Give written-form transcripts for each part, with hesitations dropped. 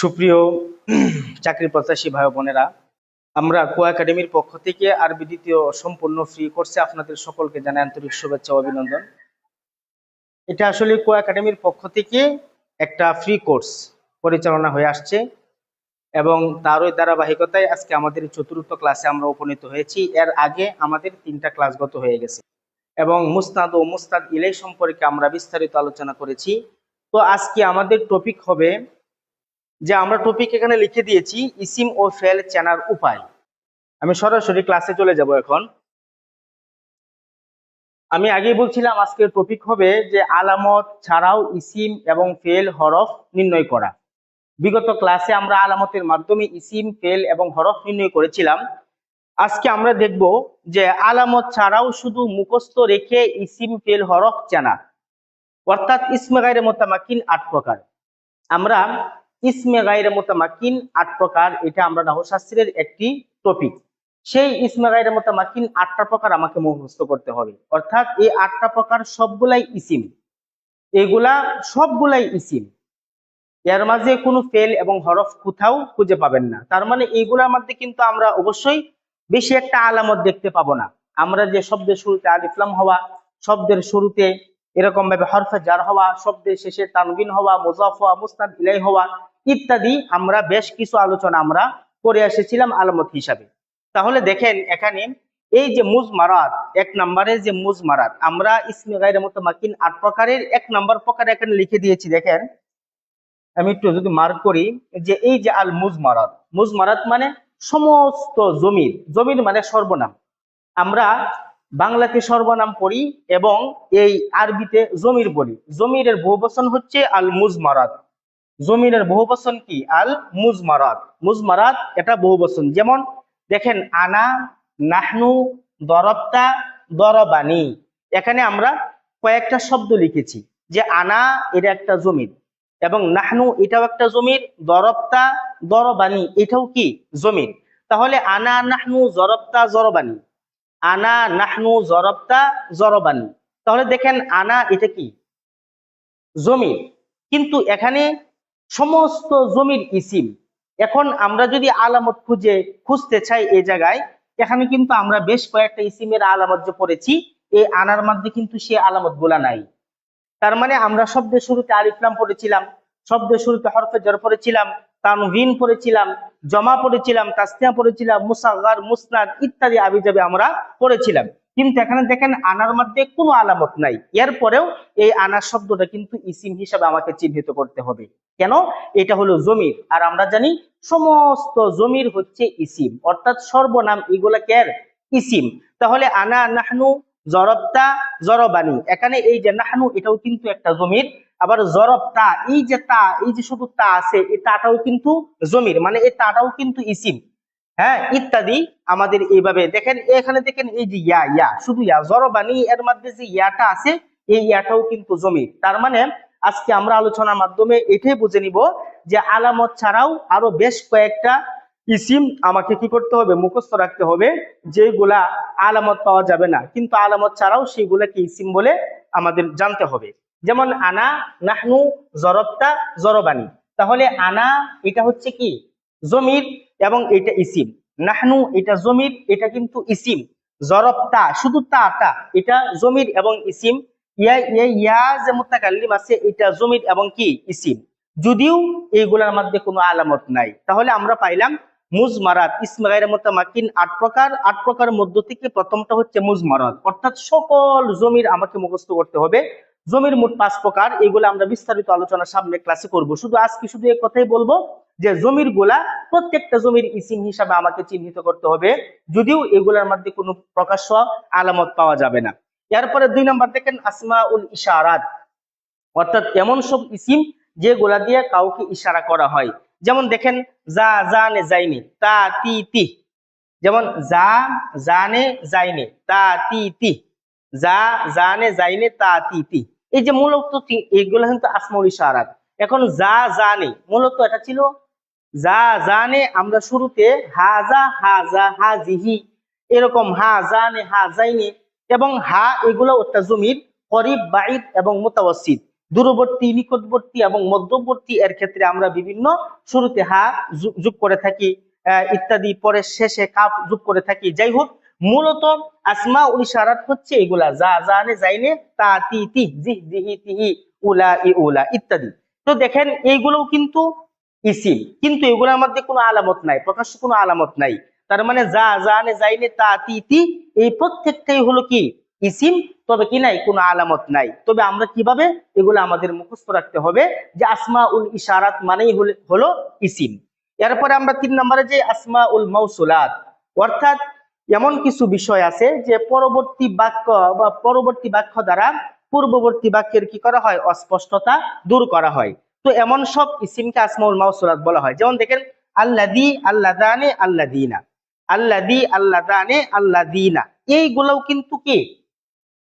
সুপ্রিয় চাকরি প্রত্যাশী ভাই বোনেরা, আমরা কো একাডেমির পক্ষ থেকে আরবি দ্বিতীয় সম্পূর্ণ ফ্রি কোর্সে আপনাদের সকলকে জানাই আন্তরিক শুভেচ্ছা ও অভিনন্দন। এটা আসলে কো একাডেমির পক্ষ থেকে একটা ফ্রি কোর্স পরিচালনা হয়ে আসছে এবং তারই ধারাবাহিকতায় আজকে আমাদের চতুর্থ ক্লাসে আমরা উপনীত হয়েছি। এর আগে আমাদের 3টা ক্লাস গত হয়ে গেছে এবং মুসনাদ ও মুস্তাদ ইলাই সম্পর্কে আমরা বিস্তারিত আলোচনা করেছি। তো আজকে আমাদের টপিক হবে যে আমরা টপিক এখানে লিখে দিয়েছি ইসিম ও ফেল চেনার উপায়। আমি সরাসরি ক্লাসে চলে যাব। এখন আমি আগেই বলছিলাম আজকের টপিক হবে যে আলামত ছাড়াও ইসিম এবং ফেল হরফ নির্ণয় করা। বিগত ক্লাসে আমরা আলামতের মাধ্যমে ইসিম ফেল এবং হরফ নির্ণয় করেছিলাম। আজকে আমরা দেখব যে আলামত ছাড়াও শুধু মুখস্থ রেখে ইসিম ফেল হরফ চেনা, অর্থাৎ ইসমে গায়রে মুতামাক্কিন 8 প্রকার। আমরা ইসমে গায়রে মুতামাক্কিন 8 প্রকার, এটা আমরা নাহু শাস্ত্রের একটি টপিক। সেই ইসমে গায়রে মুতামাক্কিন 8টা প্রকার আমাকে মুখস্থ করতে হবে, অর্থাৎ এই 8টা প্রকার সবগুলাই ইসিম, এগুলা সবগুলাই ইসিম। এর মাঝে কোনো ফেল এবং হরফ কোথাও খুঁজে পাবেন না। তার মানে এইগুলোর মধ্যে কিন্তু আমরা অবশ্যই বেশি একটা আলামত দেখতে পাবো না। আমরা যে শব্দের শুরুতে আলিফ লাম হওয়া, শব্দের শুরুতে এরকম ভাবে হরফে জার হওয়া, শব্দের শেষে তানবিন হওয়া, মুজাফ হওয়া, মুসনাদ ইলাই হওয়া ইত্যাদি আমরা বেশ কিছু আলোচনা আমরা করে এসেছিলাম আলামত হিসাবে। তাহলে দেখেন এখানে এই যে মুজমারাত, 1 নম্বরে যে মুজমারাত, আমরা ইসমে গায়রে মুতামাক্কিন 8 প্রকারের 1 নম্বর প্রকার এখানে লিখে দিয়েছি। দেখেন আমি একটু যদি মার্ক করি যে এই যে আল মুজমারাত, মুজমারাত মানে সমস্ত জমির, জমির মানে সর্বনাম। আমরা বাংলাতে সর্বনাম পড়ি এবং এই আরবিতে জমির বলি। জমিরের বহুবচন হচ্ছে আল মুজমারাত, জমিরের বহুবচন কি? আল মুজমারাত। মুজমারাত এটা বহুবচন। যেমন দেখেন আনা, নাহনু, দরবতা, দরবানি। এখানে আমরা কয়েকটা শব্দ লিখেছি যে আনা এটা একটা জমির এবং নাহনু এটাও একটা জমির, দরবতা, দরবানি এটাও কি জমির। তাহলে আনা, নাহনু, জরবতা, জরবানি, আনা, নাহনু, জরবতা, জরবানি। তাহলে দেখেন আনা এটা কি জমির, কিন্তু এখানে সমস্ত জমির ইসিম। এখন আমরা যদি আলামত খুঁজতে চাই এই জায়গায়, এখানে কিন্তু আমরা বেশ কয়েকটা ইসিমের আলামত যে পড়েছি, এই আনার মধ্যে কিন্তু সে আলামত গুলা নাই। তার মানে আমরা শব্দের শুরুতে আলিফ লাম পড়েছিলাম, শব্দের শুরুতে হরফে জর পড়েছিলাম, তানভিন পড়েছিলাম, জমা পড়েছিলাম, তাসনিয়া পড়েছিলাম, মুসাগগার, মুসনাদ ইত্যাদি আবিজাবে আমরা পড়েছিলাম। কিন্তু এখানে দেখেন আনার মধ্যে কোনো আলামত নাই। এরপরেও এই আনার শব্দটা কিন্তু ইসিম হিসাবে আমাকে চিহ্নিত করতে হবে। কেন? এটা হলো জমির, আর আমরা জানি সমস্ত জমির হচ্ছে ইসিম, অর্থাৎ সর্বনাম এগুলা কের ইসিম। তাহলে আনা, নাহনু, জরবতা, জরবানি, এখানে এই যে নাহনু এটাও কিন্তু একটা জমির। আবার জরবতা এই যে তা, এই যে শুধু তা আছে, এই তাটাও কিন্তু জমির, মানে এই তাটাও কিন্তু ইসিম। হ্যাঁ, ইত্যাদি আমাদের এইভাবে দেখেন। এখানে দেখেন এই যে ইয়া, ইয়া শুধু ইয়া, জরবানি এর মধ্যে যে ইয়াটা আছে এই ইয়াটাও কিন্তু জমির। তার মানে আজকে আমরা আলোচনার মাধ্যমে এটাই বুঝে নিব যে আলামত ছাড়াও আরো বেশ কয়েকটা ইসিম আমাকে কি করতে হবে? মুখস্থ রাখতে হবে, যেগুলা আলামত পাওয়া যাবে না, কিন্তু আলামত ছাড়াও সেগুলাকে ইসিম বলে আমাদের জানতে হবে। যেমন আনা, নাহনু, জরবতা, জরবানি। তাহলে আনা এটা হচ্ছে কি জমির এবং এটা ইসিম, নাহনু এটা জমির, এটা কিন্তু ইসিম, জরবতা শুধু তা এটা জমির এবং ইসিম, ইয়া ইয়া ইয়া যে মুতাকাল্লিম আছে এটা জমির এবং কি ইসিম, যদিও এইগুলোর মধ্যে কোনো আলামত নাই। তাহলে আমরা পাইলাম মুজমারাত, ইসমে গায়রে মুতামাক্কিন 8 প্রকার। 8 প্রকারের মধ্য থেকে প্রথমটা হচ্ছে মুজমারাত, অর্থাৎ সকল জমির আমাকে মুখস্থ করতে হবে। জমির মোট 5 প্রকার, এগুলো আমরা বিস্তারিত আলোচনা সামনে ক্লাসে করব। শুধু আজকে শুধু এই কথাই বলবো যে জমির গুলা প্রত্যেকটা জমির ইসিম হিসাবে আমাকে চিহ্নিত করতে হবে, যদিও এগুলোর মধ্যে কোনো প্রকাশ্য আলামত পাওয়া যাবে না। এরপরে 2 নম্বর দেখেন আসমাউল ইশারাত, অর্থাৎ এমন সব ইসিম যেগুলা দিয়ে কাউকে ইশারা করা হয়। যেমন দেখেন যা, জানে, যাইনে, তা, তি, তি। যেমন যা, জানে, যাইনে, তা, তি, তি। যা, জানে, যাইনে, তা, তি, তি। এই যে মূলত এগুলো কিন্তু আসমাউল ইশারাত। এখন যা, জানে মূলত এটা ছিল যা, জানে আমরা শুরুতে হাজা, হাজা, হাজিহি এরকম হা, জানে, হা, যাইনে এবং হা এগুলো একটা জমির, করিব, বাঈদ এবং মুতাওয়াসসিত। দূরবর্তী, নিকটবর্তী এবং মধ্যবর্তী এর ক্ষেত্রে আমরা বিভিন্ন শুরুতে হা যোগ করে থাকি ইত্যাদি, পরে শেষে কাফ যোগ করে থাকি। যাই হোক, মূলত আসমাউল ইশারাত হচ্ছে এগুলা, যা জানে যাইনে, তা তি তি, জিহ জিহি তিহি, উলা ই উলা ইত্যাদি। তো দেখেন এইগুলোও কিন্তু ইসিম, কিন্তু এগুলোর মধ্যে কোনো আলামত নাই, প্রকাশ্য কোনো আলামত নাই। তার মানে যা জানে যাইনে, তা তি তি, এই প্রত্যেকটাই হলো কি ইসিম, তবে কি নাই, কোনো আলামত নাই। তবে আমরা কিভাবে এগুলো আমাদের মুখস্থ রাখতে হবে যে আসমাউল ইশারাত মানেই হলো ইসিম। এরপরে আমরা 3 নম্বরে যে আসমাউল মাউসুলাত, অর্থাৎ এমন কিছু বিষয় আছে যে পরবর্তী বাক্য বা পরবর্তী বাক্য দ্বারা পূর্ববর্তী বাক্যের কি করা হয়, অস্পষ্টতা দূর করা হয়। তো এমন সব ইসিমকে আসমাউল মাউসুলাত বলা হয়। যেমন দেখেন আল্লাযী, আল্লাযানে, আল্লাযীনা, আল্লাযী, আল্লাযানে, আল্লাযীনা, এইগুলাও কিন্তু কি,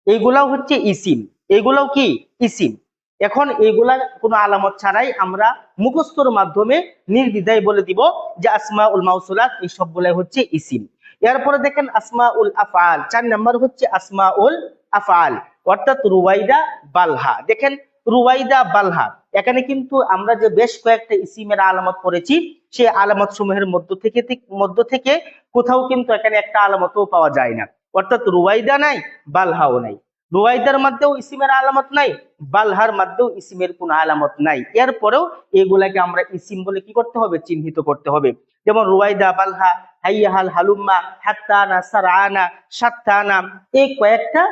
এইগুলাও হচ্ছে ইসিম, এইগুলাও কি ইসিম। এখন এইগুলা কোনো আলামত ছাড়াই আমরা মুখস্থর মাধ্যমে নির্দ্বিধায় বলে দিব যে আসমাউল মাউসুলাত এই সবগুলাই হচ্ছে ইসিম। এরপরে দেখেন আসমাউল আফআল, 4 নাম্বার হচ্ছে আসমাউল আফআল, অর্থাৎ রুবাইদা, বালহা। দেখেন রুবাইদা, বালহা, এখানে কিন্তু আমরা যে বেশ কয়েকটা ইসিমের আলামত পড়েছি, সেই আলামত সমূহের মধ্য থেকে কোথাও কিন্তু এখানে একটা আলামতও পাওয়া যায় না। অর্থাৎ রুবাইদা নাই, বালহাও নাই, রুবাইদার মধ্যেও ইসিমের আলামত নাই, বালহার মধ্যেও ইসিমের কোনো আলামত নাই। এরপরেও এগুলাকে আমরা ইসিম বলে কি করতে হবে, চিহ্নিত করতে হবে। যেমন রুবাইদা, বালহা, হাইয়াহাল, হালুম্মা, হাত্তানা, সারআনা, সাত্তানা, এই কয়েকটা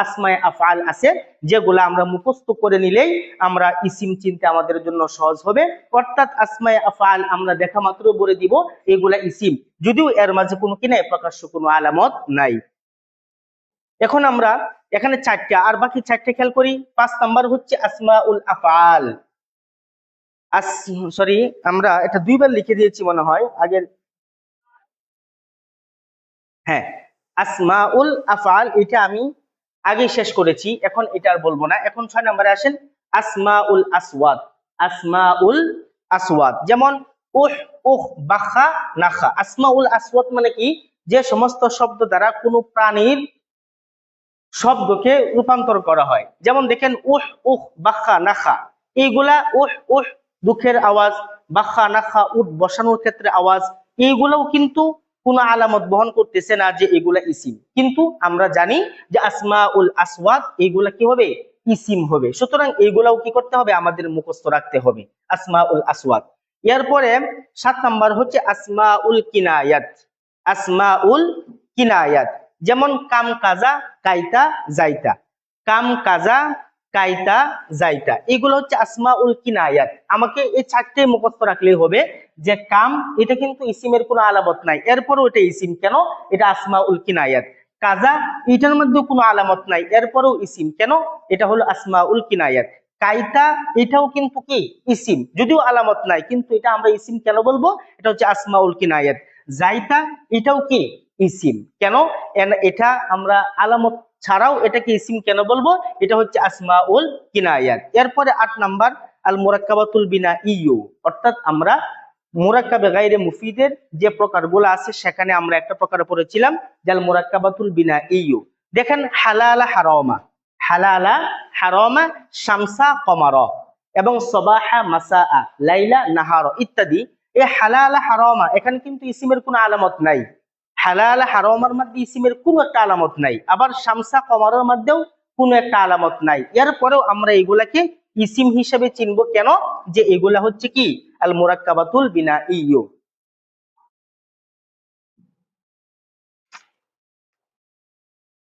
আসমায়ে আফআল আছে, যেগুলা আমরা মুখস্থ করে নিলেই আমরা ইসিম চিনতে আমাদের জন্য সহজ হবে। অর্থাৎ আসমায়ে আফআল আমরা দেখা মাত্র বলে দিব এগুলা ইসিম, যদিও এর মাঝে কোনো কি নাই, প্রকাশ্য কোনো আলামত নাই। এখন আমরা এখানে 4টা, আর বাকি 4টা খেয়াল করি। 5 নাম্বার হচ্ছে আসমাউল আফআল। সরি, আমরা এটা 2বার লিখে দিয়েছি মনে হয় আগের। হ্যাঁ, আসমাউল আফআল এটা আমি আগে শেষ করেছি, এখন এটা আর বলবো না। এখন 6 নম্বরে আসেন আসমাউল আসওয়াদ। আসমাউল আসওয়াদ যেমন উহ, উহ, বাখা, নাখা। আসমাউল আসওয়াদ মানে কি, যে সমস্ত শব্দ দ্বারা কোনো প্রাণীর শব্দকে রূপান্তর করা হয়। যেমন দেখেন উহ, উহ, বাখা, নাখা, এইগুলা উহ, উহ দুঃখের আওয়াজ, বাখা, নাখা উঠ বসানোর ক্ষেত্রে আওয়াজ, এইগুলাও কিন্তু কোনো আলামত বহন করতেছে না যে এগুলা ইসিম, কিন্তু আমরা জানি যে আসমাউল আসওয়াদ এগুলা কি হবে, ইসিম হবে। সুতরাং এইগুলাও কি করতে হবে, আমাদের মুখস্থ রাখতে হবে, আসমাউল আসওয়াদ। এরপরে 7 নাম্বার হচ্ছে আসমাউল কিনায়াত। আসমাউল কিনায়াত যেমন কাম কাজা, কাইতা, যাইতা, কাম কাজা, কাইতা, যাইতা, এগুলো হচ্ছে আসমাউল কিনায়াত। আমাকে এই 4টে মুখস্থ রাখলেই হবে যে কাম, এটা কিন্তু ইসিমের কোনো আলামত নাই, এরপরও এটা ইসিম কেন, এটা আসমাউল কিনায়াত। কাজা, এটার মধ্যে কোনো আলামত নাই, এরপরও ইসিম কেন, এটা হলো আসমাউল কিনায়াত। কাইতা, এটাও কিন্তু কি ইসিম, যদিও আলামত নাই, কিন্তু এটা আমরা ইসিম কেন বলবো, এটা হচ্ছে আসমাউল কিনায়াত। যাইতা, এটাও কি ইসিম কেন, এটা আমরা আলামত ছাড়াও এটাকে ইসিম কেন বলবো, এটা হচ্ছে আসমাউল কিনায়াত। এরপরে 8 নাম্বার আল মুরাক্কাবাতুল বিনাইয়্যু, অর্থাৎ আমরা মুরাক্কাবে গায়রে মুফিদের যে প্রকারগুলো আছে সেখানে আমরা একটা প্রকার পড়েছিলাম জাল মুরাক্কাবাতুল বিনাইয়্যু। দেখেন হালালা হারামা, হালালা হারামা, শামসা কমারা, এবং সবাহা মাসাআ, লাইলা নাহারা ইত্যাদি। এই হালালা হারামা এখানে কিন্তু ইসিমের কোনো আলামত নাই, হালাল হারামের মধ্যে ইসিমের কোনো একটা আলামত নাই, আবার শামসা কমারের মধ্যেও কোনো একটা আলামত নাই। এরপরেও আমরা এগুলাকে ইসিম হিসেবে চিনব কেন, যে এগুলা হচ্ছে কি আল মুরাক্কাবাতুল বিনাইয়্যু।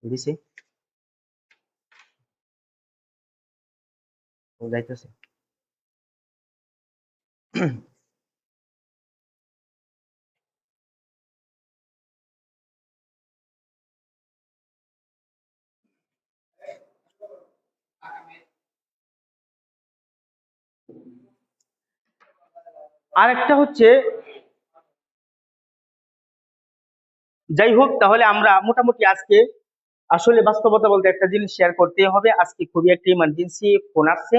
দিছে যাইতেছে। আরেকটা হচ্ছে, যাই হোক, তাহলে আমরা মোটামুটি আজকে আসলে বাস্তবতা বলতে একটা জিনিস শেয়ার করতে হবে। আজকে খুবই একটা ইমার্জেন্সি ফোন আসছে,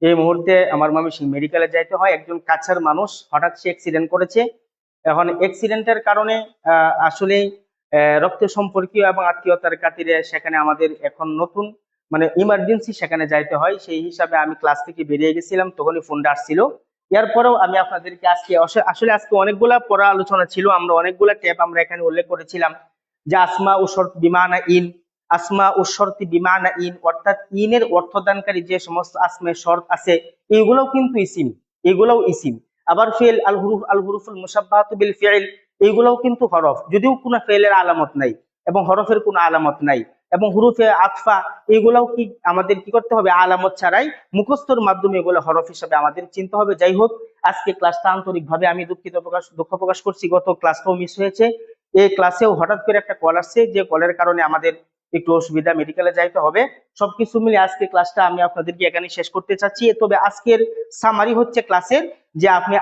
এই মুহূর্তে আমার ময়মনসিংহ মেডিকেলে যাইতে হয়। একজন কাছের মানুষ হঠাৎ সে অ্যাক্সিডেন্ট করেছে। এখন অ্যাক্সিডেন্টের কারণে আসলে রক্ত সম্পর্কীয় এবং আত্মীয়তার খাতিরে সেখানে আমাদের এখন নতুন মানে ইমার্জেন্সি সেখানে যাইতে হয়, সেই হিসাবে আমি ক্লাস থেকে বেরিয়ে গেছিলাম, তখনই ফোনটা আসছিল। এরপরেও আমি আপনাদেরকে আজকে আসলে আজকে অনেকগুলা পড়া আলোচনা ছিল, আমরা অনেকগুলা ট্যাব আমরা এখানে উল্লেখ করেছিলাম, যে আসমা ও শর্ত বিমানা ইন, আসমা ও শর্তি বিমানা ইন, অর্থাৎ ইনের অর্থদানকারী যে সমস্ত আসমে শর্ত আছে এগুলোও কিন্তু ইসিম, এগুলোও ইসিম। আবার ফেল আল হুরুফুল মুসাব্বাহাতু বিল ফিল, এগুলোও কিন্তু হরফ, যদিও কোনো ফেলের আলামত নাই এবং হরফের কোনো আলামত নাই। এবং হুরুফে আতফা এগুলাও কি আমাদের কি করতে হবে, আলামত ছাড়াই মুখস্থর মাধ্যমে এগুলো হরফ হিসাবে আমাদের চিনতে হবে। যাই হোক, আজকে ক্লাসটা আন্তরিকভাবে আমি দুঃখ প্রকাশ করছি, গত ক্লাসটাও মিস হয়েছে। এই ক্লাসেও হঠাৎ করে একটা কল আসছে, যে কলের কারণে আমাদের একটু অসুবিধা, মেডিকেলে যাইতে হবে। সবকিছু মিলে আজকে ক্লাসটা আমি আপনাদেরকে এখানে শেষ করতে চাচ্ছি। তবে আজকের সামারি হচ্ছে ক্লাসের, যে আপনি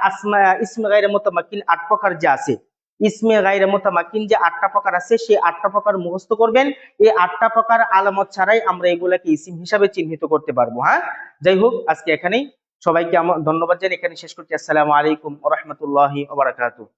ইসমে গায়রে মুতামাক্কিন 8 প্রকার যে আছে, ইসমে গায়রে মুতামাক্কিন যে 8টা প্রকার আছে, সেই 8টা প্রকার মুখস্থ করবেন। এই 8টা প্রকার আলামত ছাড়াই আমরা এগুলাকে ইসিম হিসাবে চিহ্নিত করতে পারবো। হ্যাঁ, যাই হোক, আজকে এখানেই সবাইকে আমার ধন্যবাদ জানিয়ে এখানে শেষ করছি। আসসালামু আলাইকুম ওয়া রাহমাতুল্লাহি ওয়া বারাকাতুহু।